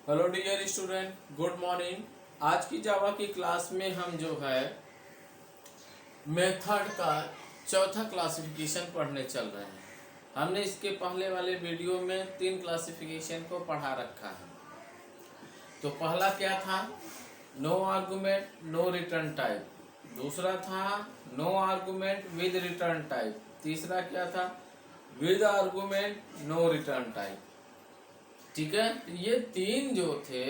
Hello dear student, good morning. आज की जावा की क्लास में हम जो है मेथड का चौथा क्लासिफिकेशन पढ़ने चल रहे हैं। हमने इसके पहले वाले वीडियो में 3 क्लासिफिकेशन को पढ़ा रखा है। तो पहला क्या था? No argument no return type. दूसरा था no argument with return type. तीसरा क्या था? With argument no return type. ठीक है, ये 3 जो थे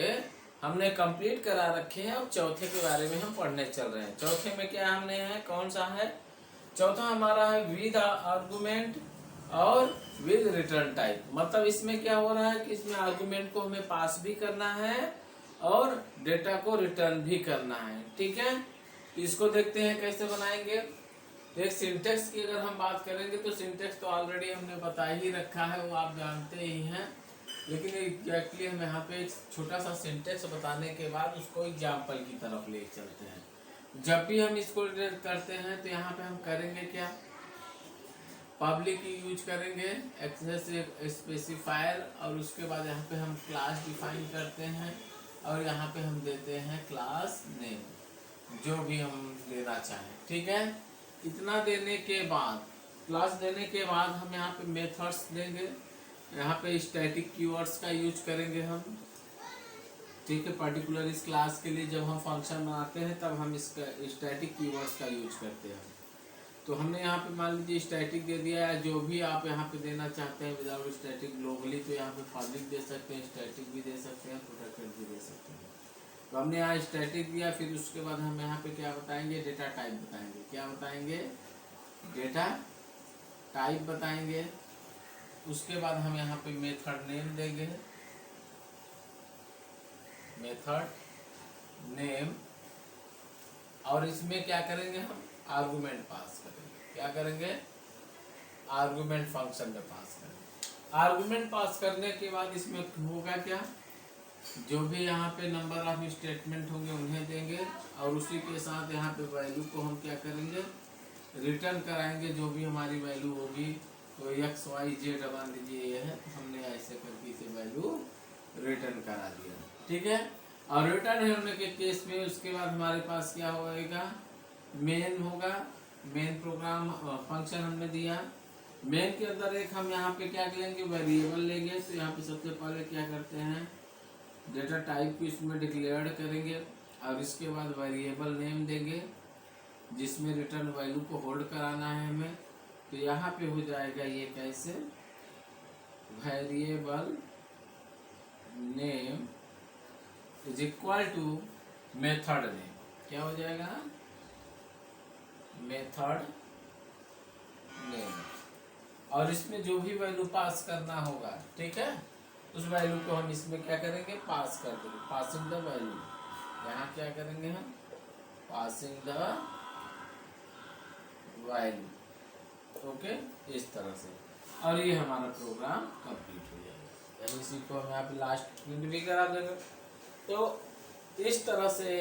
हमने कंप्लीट करा रखे हैं। और चौथे के बारे में हम पढ़ने चल रहे हैं। चौथे में क्या हमने है, कौन सा है? चौथा हमारा है विद आर्गुमेंट और विद रिटर्न टाइप। मतलब इसमें क्या हो रहा है कि इसमें आर्गुमेंट को हमें पास भी करना है और डेटा को रिटर्न भी करना है। ठीक है, इसको देखते हैं कैसे बनाएंगे। एक सिंटेक्स की अगर हम बात करेंगे तो सिंटेक्स तो ऑलरेडी हमने बता ही रखा है, वो आप जानते ही हैं। लेकिन एग्जैक्टली हम यहाँ पे एक छोटा सा सिंटेक्स बताने के बाद उसको एग्जाम्पल की तरफ ले चलते हैं। जब भी हम इसको करते हैं तो यहाँ पे हम करेंगे क्या? पब्लिक यूज करेंगे, एक्सेस स्पेसिफायर, और उसके बाद यहाँ पे हम क्लास डिफाइन करते हैं और यहाँ पे हम देते हैं क्लास नेम, जो भी हम देना चाहें। ठीक है, इतना देने के बाद, क्लास देने के बाद हम यहाँ पे मेथड्स देंगे। यहाँ पे स्टैटिक कीवर्ड्स का यूज करेंगे हम। ठीक है, पर्टिकुलर इस क्लास के लिए जब हम फंक्शन बनाते हैं तब हम इसका स्टैटिक कीवर्ड्स का यूज करते हैं। तो हमने यहाँ पे मान लीजिए स्टैटिक दे दिया है। जो भी आप यहाँ पे देना चाहते हैं विदाउट स्टैटिक ग्लोबली, तो यहाँ पे पब्लिक दे सकते हैं, स्टैटिक भी दे सकते हैं, प्रोटेक्टेड भी दे सकते हैं। तो हमने यहाँ स्टैटिक दिया। फिर उसके बाद हम यहाँ पे क्या बताएंगे? डेटा टाइप बताएंगे। क्या बताएंगे? डेटा टाइप बताएंगे। उसके बाद हम यहाँ पे मेथड नेम देंगे, मेथड नेम, और इसमें क्या करेंगे? हम आर्गुमेंट पास करेंगे। क्या करेंगे? आर्गुमेंट फंक्शन में पास करेंगे। आर्गुमेंट पास करने के बाद इसमें होगा क्या? जो भी यहाँ पे नंबर ऑफ स्टेटमेंट होंगे उन्हें देंगे, और उसी के साथ यहाँ पे वैल्यू को हम क्या करेंगे? रिटर्न कराएंगे। जो भी हमारी वैल्यू होगी, तो एक्स वाई जेड मान लीजिए ये है, तो हमने ऐसे करके इसे वैल्यू रिटर्न करा दिया। ठीक है, और रिटर्न होने के केस में उसके बाद हमारे पास क्या होएगा? मेन होगा। मेन प्रोग्राम फंक्शन हमने दिया। मेन के अंदर एक हम यहाँ पे क्या लेंगे? वेरिएबल लेंगे। तो यहाँ पे सबसे पहले क्या करते हैं? डेटा टाइप को इसमें डिक्लेयर करेंगे, और इसके बाद वेरिएबल नेम देंगे जिसमें रिटर्न वैल्यू को होल्ड कराना है हमें। तो यहाँ पे हो जाएगा ये कैसे? Variable name is equal to method name. क्या हो जाएगा? Method name. और इसमें जो भी वैल्यू पास करना होगा, ठीक है, उस वैल्यू को हम इसमें क्या करेंगे? पास कर देंगे। Passing the value. यहाँ क्या करेंगे हम? Passing the value. ओके, इस तरह से, और ये हमारा प्रोग्राम कंप्लीट हो जाएगा। यानी इसी को हम यहाँ पे लास्ट प्रिंट भी करा देंगे। तो इस तरह से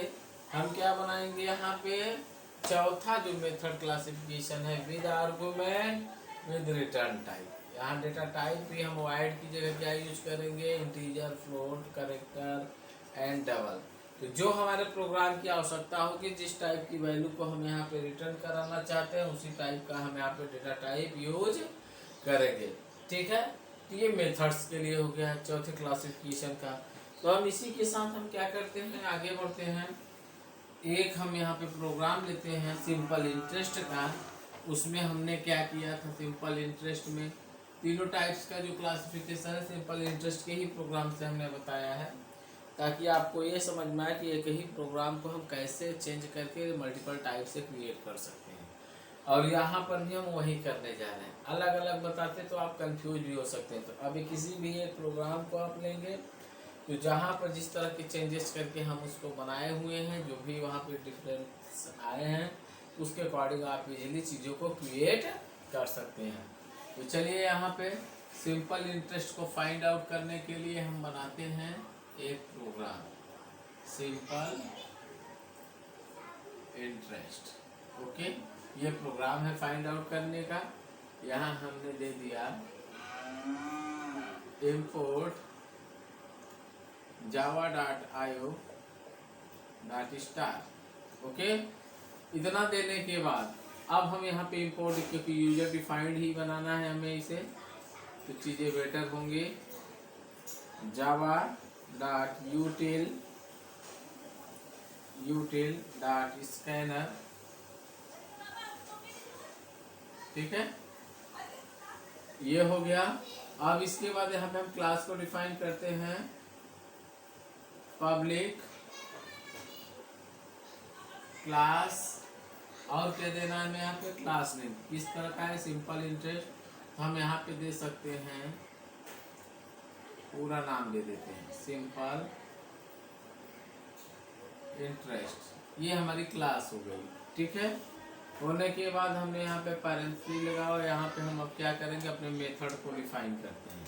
हम क्या बनाएंगे? यहाँ पे चौथा जो मेथड क्लासिफिकेशन है, with argument with return type. यहाँ डेटा टाइप भी हम वाइड की जगह क्या यूज करेंगे? Integer, float, character and double. तो जो हमारे प्रोग्राम की आवश्यकता होगी, जिस टाइप की वैल्यू को हम यहाँ पे रिटर्न कराना चाहते हैं, उसी टाइप का हम यहाँ पे डेटा टाइप यूज करेंगे। ठीक है, तो ये मेथड्स के लिए हो गया है चौथे क्लासिफिकेशन का। तो हम इसी के साथ हम क्या करते हैं? आगे बढ़ते हैं। एक हम यहाँ पे प्रोग्राम लेते हैं सिंपल इंटरेस्ट का। उसमें हमने क्या किया था? सिंपल इंटरेस्ट में तीनों टाइप्स का जो क्लासिफिकेशन है सिंपल इंटरेस्ट के ही प्रोग्राम से हमने बताया है, ताकि आपको ये समझ में आए कि एक ही प्रोग्राम को हम कैसे चेंज करके मल्टीपल टाइप से क्रिएट कर सकते हैं। और यहाँ पर भी हम वही करने जा रहे हैं। अलग अलग बताते तो आप कंफ्यूज भी हो सकते हैं। तो अभी किसी भी एक प्रोग्राम को आप लेंगे, तो जहाँ पर जिस तरह के चेंजेस करके हम उसको बनाए हुए हैं, जो भी वहाँ पे डिफरेंस आए हैं, उसके अकॉर्डिंग आप इजीली चीज़ों को क्रिएट कर सकते हैं। तो चलिए, यहाँ पे सिंपल इंटरेस्ट को फाइंड आउट करने के लिए हम बनाते हैं एक प्रोग्राम, सिंपल इंटरेस्ट। ओके, ये प्रोग्राम है फाइंड आउट करने का। यहाँ हमने दे दिया इंपोर्ट java.io .star। ओके, इतना देने के बाद अब हम यहाँ पे इंपोर्ट, क्योंकि यूजर डिफाइंड ही बनाना है हमें इसे, तो चीज़ें बेटर होंगे। java.util.scanner, ठीक है, ये हो गया। अब इसके बाद यहाँ पे हम क्लास को डिफाइन करते हैं, पब्लिक क्लास, और क्या देना है हमें यहाँ पे, क्लास नेम किस तरह का है, सिंपल इंटरेस्ट, तो हम यहाँ पे दे सकते हैं, पूरा नाम दे देते हैं सिंपल इंटरेस्ट, ये हमारी क्लास हो गई। ठीक है, होने के बाद हमने यहाँ पे पैरेंथेसिस लगा, और यहाँ पे हम अब क्या करेंगे, अपने मेथड को डिफाइन करते हैं।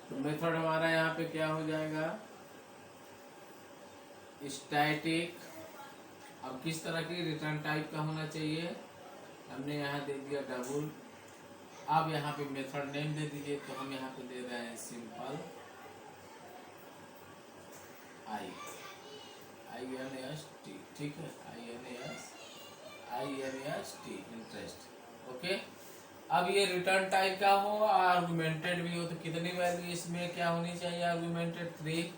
तो मेथड हमारा यहाँ पे क्या हो जाएगा, स्टैटिक। अब किस तरह की रिटर्न टाइप का होना चाहिए, हमने यहाँ दे दिया डबल। अब यहाँ पे मेथड नेम दे दीजिए, तो हम यहाँ पे दे रहे हैं सिंपल INST, ठीक है, INST इंटरेस्ट। ओके, अब ये रिटर्न टाइप का हो, आर्गुमेंटेड भी हो, तो कितनी वैल्यू इसमें क्या होनी चाहिए, आर्गुमेंटेड 3।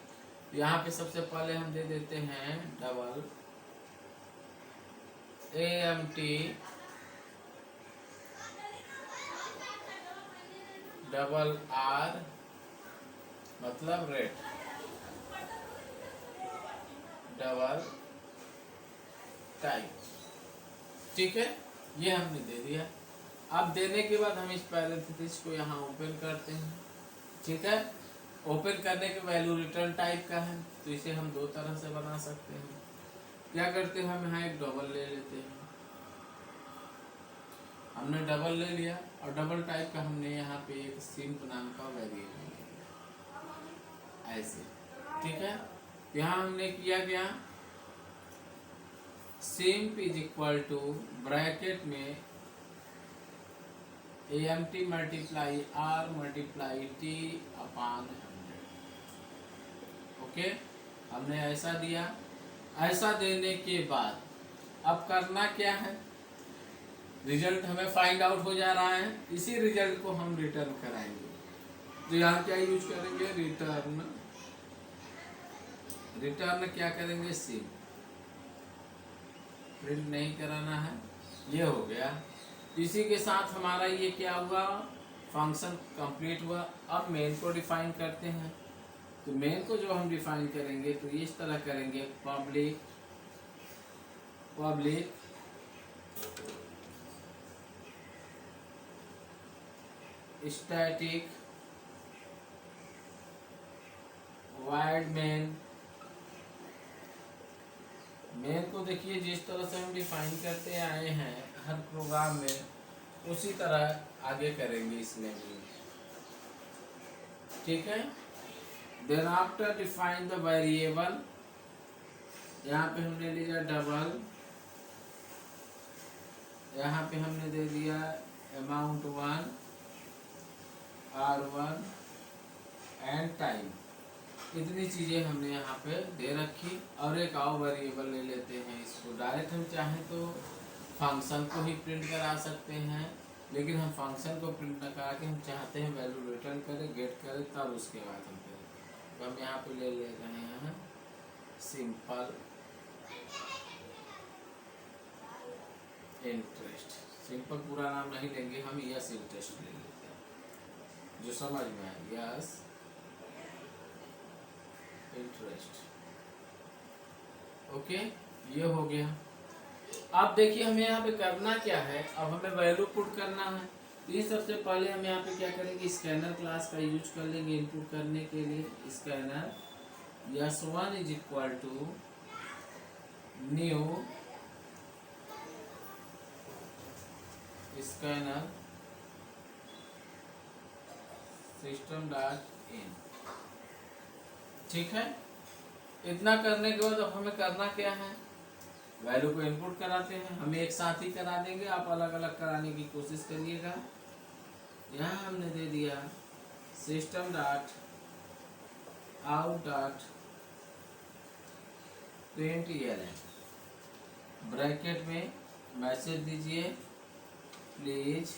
यहाँ पे सबसे पहले हम दे देते हैं डबल AMT डबल R मतलब रेट, डबल टाइप, ठीक है, ये हमने दे दिया। अब देने के बाद हम इस पैरेंथेसिस को यहाँ ओपन करते हैं। ठीक है, ओपन करने के वैल्यू रिटर्न टाइप का है, तो इसे हम दो तरह से बना सकते हैं। क्या करते हैं, हम यहाँ एक डबल ले लेते हैं, हमने डबल ले लिया, और डबल टाइप का हमने यहाँ पे एक सिंप नाम का वेरिएबल ऐसे। ठीक है, यहाँ हमने किया क्या, सिंप इज इक्वल टू ब्रैकेट में AMT multiply R multiply T upon 100। Okay, हमने ऐसा दिया। ऐसा देने के बाद अब करना क्या है, रिजल्ट हमें फाइंड आउट हो जा रहा है, इसी रिजल्ट को हम रिटर्न कराएंगे। तो यहाँ क्या यूज करेंगे, रिटर्न क्या करेंगे, सिंप, प्रिंट नहीं कराना है, ये हो गया। इसी के साथ हमारा ये क्या हुआ, फंक्शन कंप्लीट हुआ। अब मेन को डिफाइन करते हैं, तो मेन को जो हम डिफाइन करेंगे तो इस तरह करेंगे, पब्लिक स्टैटिक वाइड मेन को देखिए जिस तरह से हम डिफाइन करते आए हैं हर प्रोग्राम में, उसी तरह आगे करेंगे इसमें भी। ठीक है, then after define the variable, यहाँ पे हमने लिया डबल, यहाँ पे हमने दे दिया अमाउंट 1 R1 एंड टाइम, इतनी चीज़ें हमने यहाँ पे दे रखी। और एक और वेरिएबल ले लेते हैं, इसको डायरेक्ट हम चाहें तो फंक्शन को ही प्रिंट करा सकते हैं, लेकिन हम फंक्शन को प्रिंट न करा के हम चाहते हैं वैल्यू रिटर्न करें, गेट करें, तब उसके बाद हम करें। तो हम यहाँ पे ले रहे हैं सिंपल इंटरेस्ट। सिंपल पूरा नाम नहीं लेंगे हम, यस इंटरेस्ट ले लेते हैं, जो समझ में आए, यस इंटरेस्ट। ओके, ये हो गया। अब देखिए हमें यहाँ पे करना क्या है, अब हमें वैल्यू पुट करना है। तो ये सबसे पहले हम यहाँ पे क्या करेंगे, स्कैनर क्लास का यूज कर लेंगे इनपुट करने के लिए। Scanner S1 is equal to new scanner system dot in. ठीक है, इतना करने के बाद अब हमें करना क्या है, वैल्यू को इनपुट कराते हैं। हमें एक साथ ही करा देंगे, आप अलग अलग कराने की कोशिश करिएगा। यहाँ हमने दे दिया system dot out dot print ELN, bracket में मैसेज दीजिए, please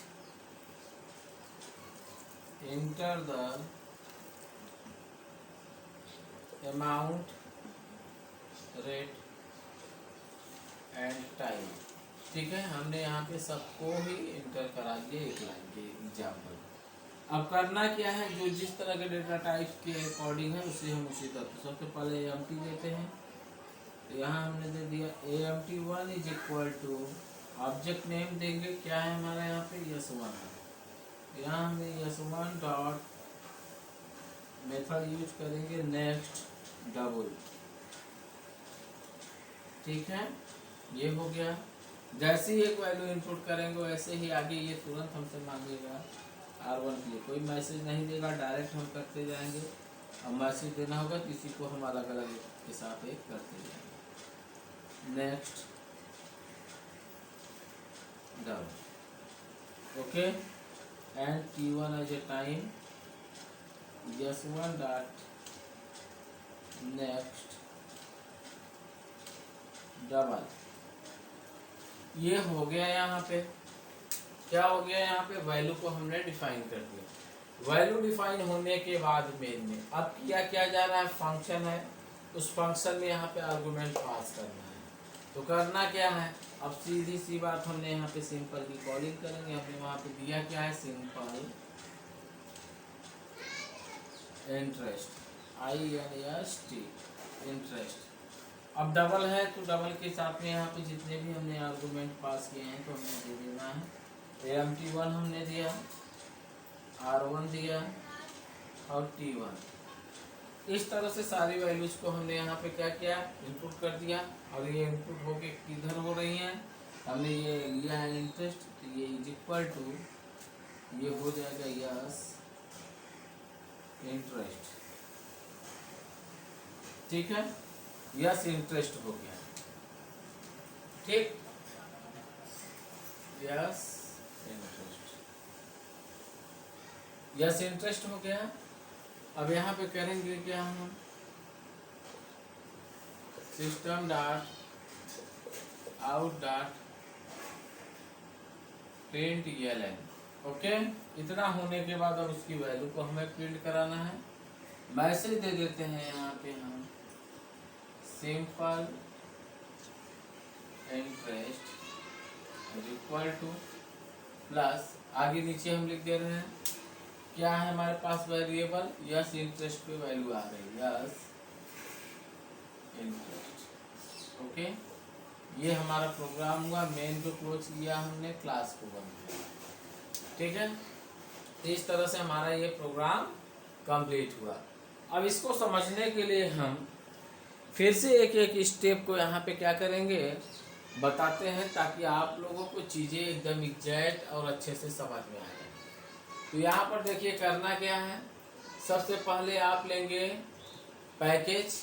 enter the amount, rate and time. ठीक है, हमने यहाँ पे सबको ही इंटर करा दिया एक लाइन के एग्जाम्पल। अब करना क्या है, जो जिस तरह के डेटा टाइप के अकॉर्डिंग है उसे हम उसी तरह, तो सबसे पहले AMT देते हैं। तो यहाँ हमने दे दिया AMT1 is equal to, object name देंगे, क्या है हमारा यहाँ पे S1 है। यहाँ हमने S1 डॉट मेथड यूज करेंगे नेक्स्ट डबल। ठीक है, ये हो गया। जैसे ही एक वैल्यू इनपुट करेंगे वैसे ही आगे ये तुरंत हमसे मांगेगा R1 के लिए, कोई मैसेज नहीं देगा, डायरेक्ट हम करते जाएंगे। अब मैसेज देना होगा तो इसी को हम अलग अलग के साथ एक करते जाएंगे। Next double, okay, and T1 as a time, S1 dot next double. ये हो गया। यहाँ पे क्या हो गया, यहाँ पे वैल्यू को हमने डिफाइन कर दिया। वैल्यू डिफाइन होने के बाद मेन में अब क्या किया जा रहा है, फंक्शन है, उस फंक्शन में यहाँ पे आर्गुमेंट पास करना है। तो करना क्या है, अब सीधी सी बात, हमने यहाँ पे सिंपल की कॉलिंग करेंगे। हमने वहाँ पे दिया क्या है, सिंपल इंटरेस्ट, INST इंटरेस्ट। अब डबल है तो डबल के साथ में यहाँ पे जितने भी हमने आर्गुमेंट पास किए हैं तो हमने दे देना है। AMT1 हमने दिया, R1 दिया और T1। इस तरह से सारी वैल्यूज को हमने यहाँ पे क्या किया, इनपुट कर दिया। और ये इनपुट होके किधर हो रही हैं, हमने ये लिया है इंटरेस्ट, तो ये इज इक्वल टू, ये हो जाएगा यस इंटरेस्ट। ठीक है, यस इंटरेस्ट हो गया। ठीक, यस इंटरेस्ट, यस इंटरेस्ट हो गया। अब यहाँ पे करेंगे क्या, हम system dot out dot print ELN। Okay, इतना होने के बाद अब उसकी वैल्यू को हमें प्रिंट कराना है। मैसेज दे देते हैं यहाँ पे हम simple interest equal two plus, आगे नीचे हम लिख दे रहे हैं क्या है हमारे पास वेरिएबल, यस इंटरेस्ट पे वैल्यू आ रही है, यस इंटरेस्ट। ओके, ये हमारा प्रोग्राम हुआ, मेन को क्लोज किया हमने, क्लास को बंद किया। ठीक है, तो इस तरह से हमारा ये प्रोग्राम कंप्लीट हुआ। अब इसको समझने के लिए हम फिर से एक एक स्टेप को यहाँ पे क्या करेंगे, बताते हैं, ताकि आप लोगों को चीज़ें एकदम एग्जैक्ट और अच्छे से समझ में आ जाए। तो यहाँ पर देखिए करना क्या है, सबसे पहले आप लेंगे पैकेज,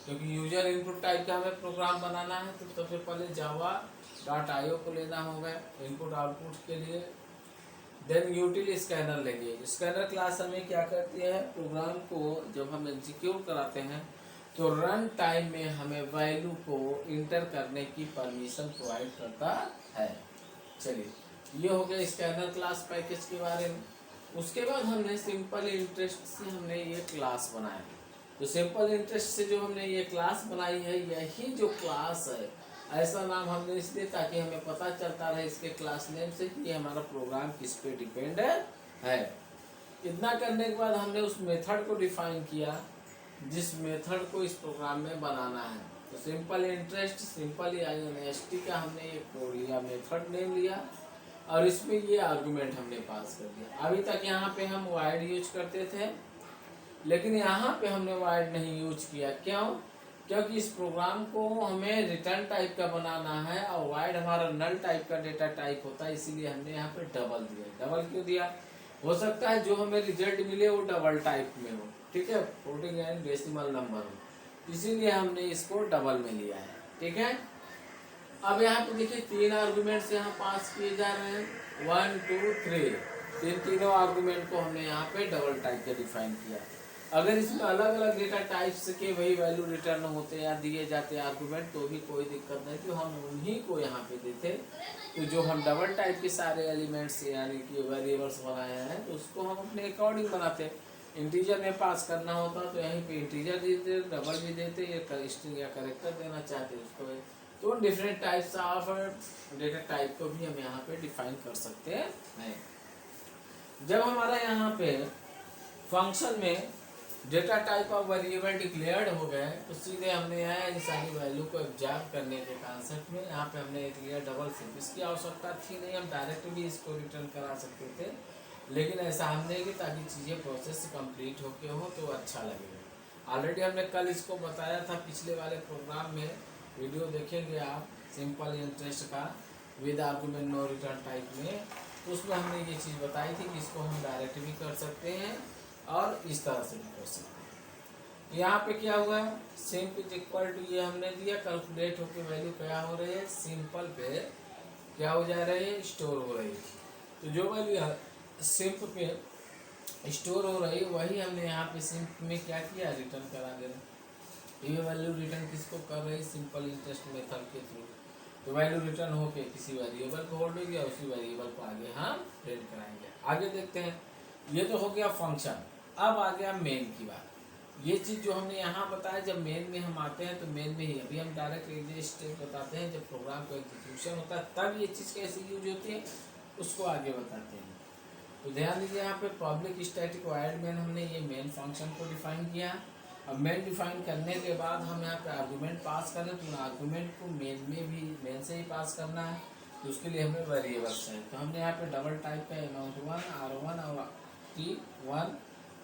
क्योंकि यूजर इनपुट टाइप का हमें प्रोग्राम बनाना है। तो सबसे पहले java.io को लेना होगा इनपुट आउटपुट के लिए। देन यूटिल स्कैनर लेंगे। स्कैनर क्लास हमें क्या करती है, प्रोग्राम को जब हम एग्जीक्यूट कराते हैं तो रन टाइम में हमें वैल्यू को इंटर करने की परमिशन प्रोवाइड करता है। चलिए, ये हो गया स्कैनर क्लास पैकेज के बारे में। उसके बाद हमने सिंपल इंटरेस्ट से हमने ये क्लास बनाया। तो सिंपल इंटरेस्ट से जो हमने ये क्लास बनाई है, यही जो क्लास है, ऐसा नाम हमने इसलिए ताकि हमें पता चलता रहे इसके क्लास नेम से कि ये हमारा प्रोग्राम किस पे डिपेंड है। इतना करने के बाद हमने उस मेथड को डिफाइन किया जिस मेथड को इस प्रोग्राम में बनाना है। तो सिंपल इंटरेस्ट, सिंपल INST का हमने ये कोड लिया, मेथड नेम लिया और इसमें ये आर्गुमेंट हमने पास कर दिया। अभी तक यहाँ पे हम वाइड यूज करते थे, लेकिन यहाँ पे हमने वाइड नहीं यूज किया। क्यों? क्योंकि इस प्रोग्राम को हमें रिटर्न टाइप का बनाना है और वाइड हमारा नल टाइप का डेटा टाइप होता है, इसीलिए हमने यहाँ पे डबल दिया। डबल क्यों दिया? हो सकता है जो हमें रिजल्ट मिले वो डबल टाइप में हो, ठीक है, फ्लोटिंग एंड डेसिमल नंबर हो, इसीलिए हमने इसको डबल में लिया है। ठीक है, अब यहाँ पे देखिए 3 आर्गुमेंट्स यहाँ पास किए जा रहे हैं, 1 2 3। तीनों आर्गुमेंट को हमने यहाँ पे डबल टाइप का डिफाइन किया। अगर इसमें अलग अलग डेटा टाइप्स के वही वैल्यू रिटर्न होते या दिए जाते आर्गुमेंट तो भी कोई दिक्कत नहीं, तो हम उन्हीं को यहाँ पे देते। तो जो हम डबल टाइप के सारे एलिमेंट्स यानी कि वेरिएबल्स बनाए हैं तो उसको हम अपने अकॉर्डिंग बनाते। इंटीजर में पास करना होता तो यहीं पे इंटीजर देते, डबल भी देते, या स्ट्रिंग या करेक्टर देना चाहते उसको। तो different types of data type को भी हम यहाँ पे डिफाइन कर सकते हैं। जब हमारा यहाँ पे फंक्शन में data type of variable declared हो गए तो सीधे हमने यहाँ इन सारी वैल्यू को एग्जाम करने के कॉन्सेप्ट में यहाँ पे हमने एक लिया डबल सिंप। इसकी आवश्यकता थी नहीं, हम डायरेक्ट भी इसको रिटर्न करा सकते थे, लेकिन ऐसा हमने कि ताकि चीज़ें प्रोसेस कंप्लीट होके हो तो अच्छा लगेगा। ऑलरेडी हमने कल इसको बताया था पिछले वाले प्रोग्राम में, वीडियो देखेंगे आप सिंपल इंटरेस्ट का with argument no return type में, तो उसमें हमने ये चीज़ बताई थी कि इसको हम डायरेक्ट भी कर सकते हैं और इस तरह से भी कर सकते हैं। यहाँ पे क्या हुआ, सिंप इज इक्वल टू ये हमने दिया, कैलकुलेट होकर वैल्यू क्या हो रही है, सिंपल पे क्या हो जा रही है, स्टोर हो रही है। तो जो वैल्यू सिंप पे स्टोर हो रही है वही हमने यहाँ पे सिंप में क्या किया, रिटर्न करा दे रहे। ये वैल्यू रिटर्न किसको कर रही है, सिंपल इंटरेस्ट मेथड के थ्रू। तो वैल्यू रिटर्न होके किसी वेरिएबल को होल्ड हो गया, उसी वेरिएबल को आगे हम प्रिंट कराएंगे। आगे देखते हैं, ये तो हो गया फंक्शन। अब आ गया मेन की बात। ये चीज़ जो हमने यहाँ बताया, जब मेन में हम आते हैं तो मेन में ही अभी हम डायरेक्ट एक स्टेप बताते हैं, जब प्रोग्राम का एग्जीक्यूशन होता है तब ये चीज़ कैसे यूज होती है उसको आगे बताते हैं। तो ध्यान दीजिए, यहाँ पे पब्लिक स्टैटिक वॉइड मेन हमने ये मेन फंक्शन को डिफाइन किया। अब मेन डिफाइन करने के बाद हम यहाँ पे आर्गुमेंट पास करें तो आर्गुमेंट को मेन में भी मेन से ही पास करना है, तो उसके लिए हमें वेरिएबल्स है। तो हमने यहाँ पे डबल टाइप का amount1 r1 और t1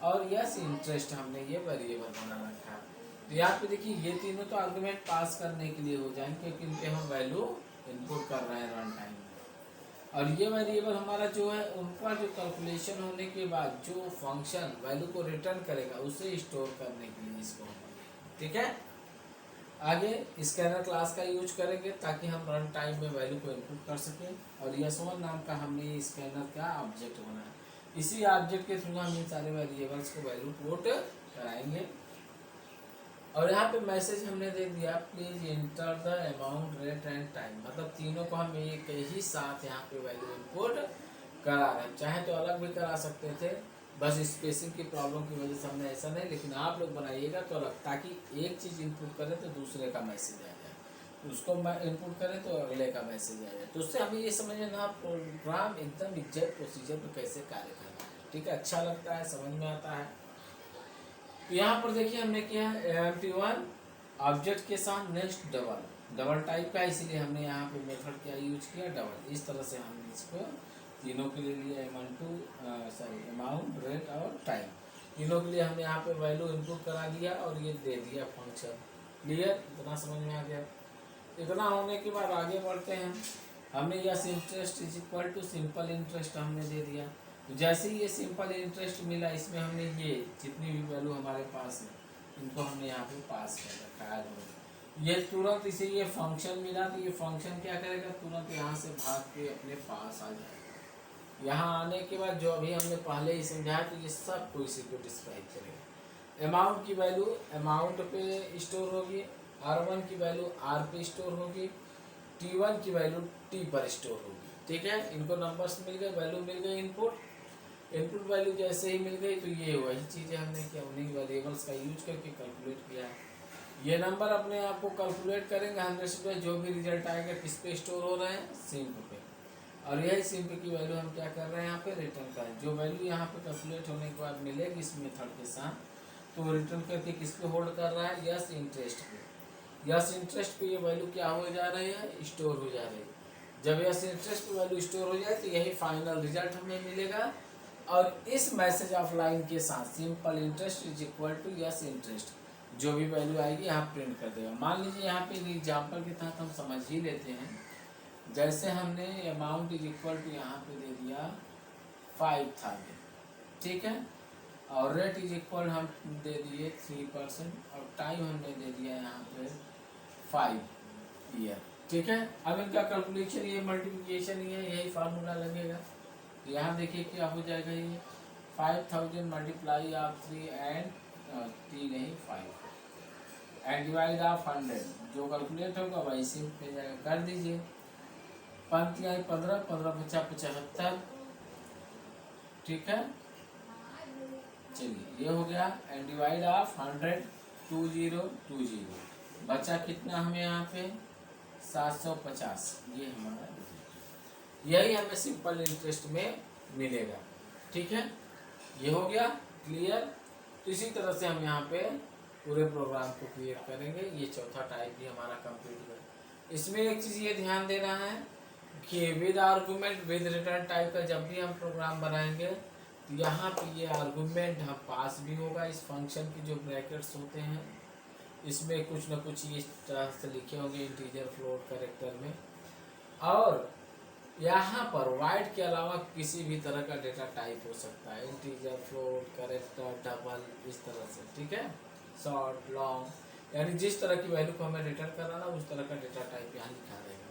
और यस इंटरेस्ट हमने ये वेरिएबल बना रखा है। तो यहाँ पे देखिए ये तीनों तो आर्गुमेंट पास करने के लिए हो जाएंगे क्योंकि इनके हम वैल्यू इनपुट कर रहे हैं रन टाइम में। और ये वेरिएबल हमारा जो है उनका जो कैलकुलेशन होने के बाद जो फंक्शन वैल्यू को रिटर्न करेगा उसे स्टोर करने के लिए इसको हम, ठीक है। आगे स्कैनर क्लास का यूज करेंगे ताकि हम रन टाइम में वैल्यू को इनपुट कर सकें। और यस1 नाम का हमने स्कैनर का ऑब्जेक्ट बनाया, इसी ऑब्जेक्ट के थ्रू हम इन सारे वेरिएबल्स को वैल्यू पुट कराएंगे। और यहाँ पे मैसेज हमने दे दिया, please enter the amount, rate and time, मतलब तीनों को हम एक ही साथ यहाँ पे वैल्यू इनपुट करा रहे हैं। चाहे तो अलग भी करा सकते थे, बस स्पेसिंग की प्रॉब्लम की वजह से हमने ऐसा नहीं, लेकिन आप लोग बनाइएगा तो अलग, ताकि एक चीज़ इनपुट करें तो दूसरे का मैसेज आ जाए, उसको इनपुट करें तो अगले का मैसेज आ जाए। तो उससे हमें ये समझना प्रोग्राम एकदम एग्जैक्ट प्रोसीजर पर कैसे कार्य करना है, ठीक है। अच्छा लगता है, समझ में आता है। तो यहाँ पर देखिए हमने किया empty1 ऑब्जेक्ट के साथ नेक्स्ट डबल टाइप का, इसीलिए हमने यहाँ पे मेथड क्या यूज किया, डबल। इस तरह से हमने इसको तीनों के लिए लिया, अमाउंट, रेट और टाइम, तीनों के लिए हमने यहाँ पे वैल्यू इनपुट करा दिया और ये दे दिया फंक्शन। क्लियर, इतना समझ में आ गया। इतना होने के बाद आगे बढ़ते हैं। हमने S interest is equal to simple interest हमने दे दिया। तो जैसे ही ये सिंपल इंटरेस्ट मिला, इसमें हमने ये जितनी भी वैल्यू हमारे पास है इनको हमने यहाँ पे पास कर रखा है। ये तुरंत इसे ये फंक्शन मिला तो ये फंक्शन क्या करेगा, तुरंत यहाँ से भाग के अपने पास आ जाएगा। यहाँ आने के बाद जो अभी हमने पहले ही समझाया तो ये सब को इसी को डिस्क्राइब करेगा। अमाउंट की वैल्यू अमाउंट पे स्टोर होगी, r1 की वैल्यू r पे स्टोर होगी, t1 की वैल्यू t पर स्टोर होगी, ठीक है। इनको नंबर्स मिल गए, वैल्यू मिल गई, इनपुट वैल्यू जैसे ही मिल गई तो ये वही चीज़ें हमने किया, उन्हीं वेरिएबल्स का यूज करके कैलकुलेट किया है। ये नंबर अपने आप को कैलकुलेट करेंगे 100 पे, जो भी रिजल्ट आएगा किस पे स्टोर हो रहे हैं, सिंप पे। और यही सिंप की वैल्यू हम क्या कर रहे हैं, यहाँ पे रिटर्न करें। जो वैल्यू यहाँ पे कैलकुलेट होने के बाद मिलेगी इस मेथड के साथ, तो वो रिटर्न करके किस पे होल्ड कर रहा है, यस इंटरेस्ट पे। यस इंटरेस्ट पे ये वैल्यू क्या हो जा रही है, स्टोर हो जा रही है। जब यस इंटरेस्ट पे वैल्यू स्टोर हो जाए तो यही फाइनल रिजल्ट हमें मिलेगा। और इस मैसेज ऑफ लाइन के साथ simple interest is equal to S interest, जो भी वैल्यू आएगी यहाँ प्रिंट कर देगा। मान लीजिए यहाँ पे एग्जाम्पल के तहत हम समझ ही लेते हैं, जैसे हमने अमाउंट इज इक्वल टू यहाँ पे दे दिया 5000, ठीक है, और रेट इज इक्वल हम दे दिए 3% और टाइम हमने दे दिया यहाँ पे 5 ईयर, ठीक है। अब इनका कैलकुलेशन ये मल्टीप्लिकेशन ही है, यही फार्मूला लगेगा। तो यहाँ देखिए क्या हो जाएगा, ये 5000 मल्टीप्लाई ऑफ 3 एंड 3 नहीं 5 एंड डिवाइड ऑफ 100 जो कैलकुलेट होगा वही से पे जाएगा, कर दीजिए। 5 आई 15, 15 पचा 75, ठीक है। चलिए ये हो गया एंड डिवाइड ऑफ 100 2020 बचा कितना हमें यहाँ पे 750, ये हमारा यही हमें सिंपल इंटरेस्ट में मिलेगा, ठीक है। ये हो गया क्लियर। तो इसी तरह से हम यहाँ पे पूरे प्रोग्राम को क्लियर करेंगे। ये चौथा टाइप भी हमारा कंप्लीट हुआ। इसमें एक चीज़ ये ध्यान देना है कि with argument with return type का जब भी हम प्रोग्राम बनाएंगे तो यहाँ पे ये आर्गुमेंट हम पास भी होगा। इस फंक्शन के जो ब्रैकेट्स होते हैं इसमें कुछ ना कुछ इस तरह से लिखे होंगे इंटीजर फ्लोट कैरेक्टर में, और यहाँ पर वाइड के अलावा किसी भी तरह का डेटा टाइप हो सकता है, इंटीजर फ्लोट कैरेक्टर डबल इस तरह से, ठीक है। शॉर्ट लॉन्ग, यानी जिस तरह की वैल्यू को हमें रिटर्न कराना उस तरह का डेटा टाइप यहाँ लिखा रहेगा।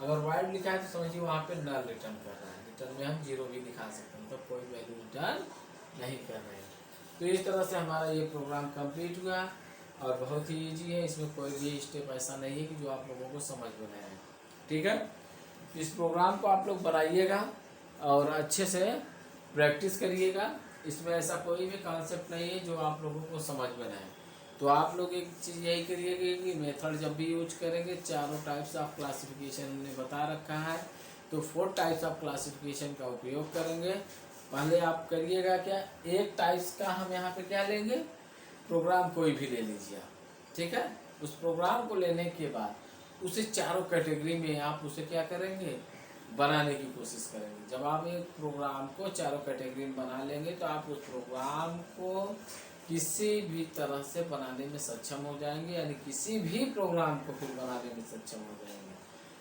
अगर वाइड लिखा है तो समझिए वहाँ पे नल रिटर्न कर रहा है, रिटर्न में हम 0 भी दिखा सकते हैं, तो कोई वैल्यू रिटर्न नहीं कर रहे हैं। तो इस तरह से हमारा ये प्रोग्राम कंप्लीट हुआ और बहुत ही ईजी है। इसमें कोई भी स्टेप ऐसा नहीं है कि जो आप लोगों को समझ में नहीं आए, ठीक है। इस प्रोग्राम को आप लोग बनाइएगा और अच्छे से प्रैक्टिस करिएगा। इसमें ऐसा कोई भी कॉन्सेप्ट नहीं है जो आप लोगों को समझ में ना आए। तो आप लोग एक चीज़ यही करिएगा कि मेथड जब भी यूज करेंगे, चारों टाइप्स ऑफ क्लासिफिकेशन हमने बता रखा है, तो 4 टाइप्स ऑफ क्लासिफिकेशन का उपयोग करेंगे। पहले आप करिएगा क्या, एक टाइप्स का हम यहाँ पे क्या लेंगे, प्रोग्राम कोई भी ले लीजिए आप, ठीक है। उस प्रोग्राम को लेने के बाद उसे चारों कैटेगरी में आप उसे क्या करेंगे, बनाने की कोशिश करेंगे। जब आप एक प्रोग्राम को चारों कैटेगरी में बना लेंगे तो आप उस प्रोग्राम को किसी भी तरह से बनाने में सक्षम हो जाएंगे, यानी किसी भी प्रोग्राम को फिर बनाने में सक्षम हो जाएंगे।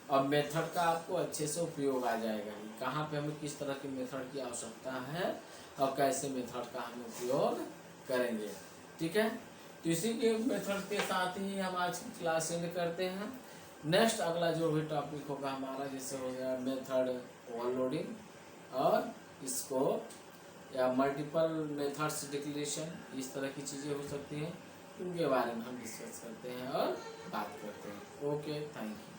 अब मेथड का आपको अच्छे से उपयोग आ जाएगा, कहाँ पे हमें किस तरह के मेथड की आवश्यकता है और कैसे मेथड का हम उपयोग करेंगे, ठीक है। तो इसी के मेथड के साथ ही हम आज की क्लास एंड करते हैं। नेक्स्ट अगला जो भी टॉपिक होगा हमारा, जैसे हो गया मेथड ओवरलोडिंग और इसको या मल्टीपल मेथड्स डिक्लेरेशन, इस तरह की चीज़ें हो सकती हैं, उनके बारे में हम डिस्कस करते हैं और बात करते हैं। Okay, thank you.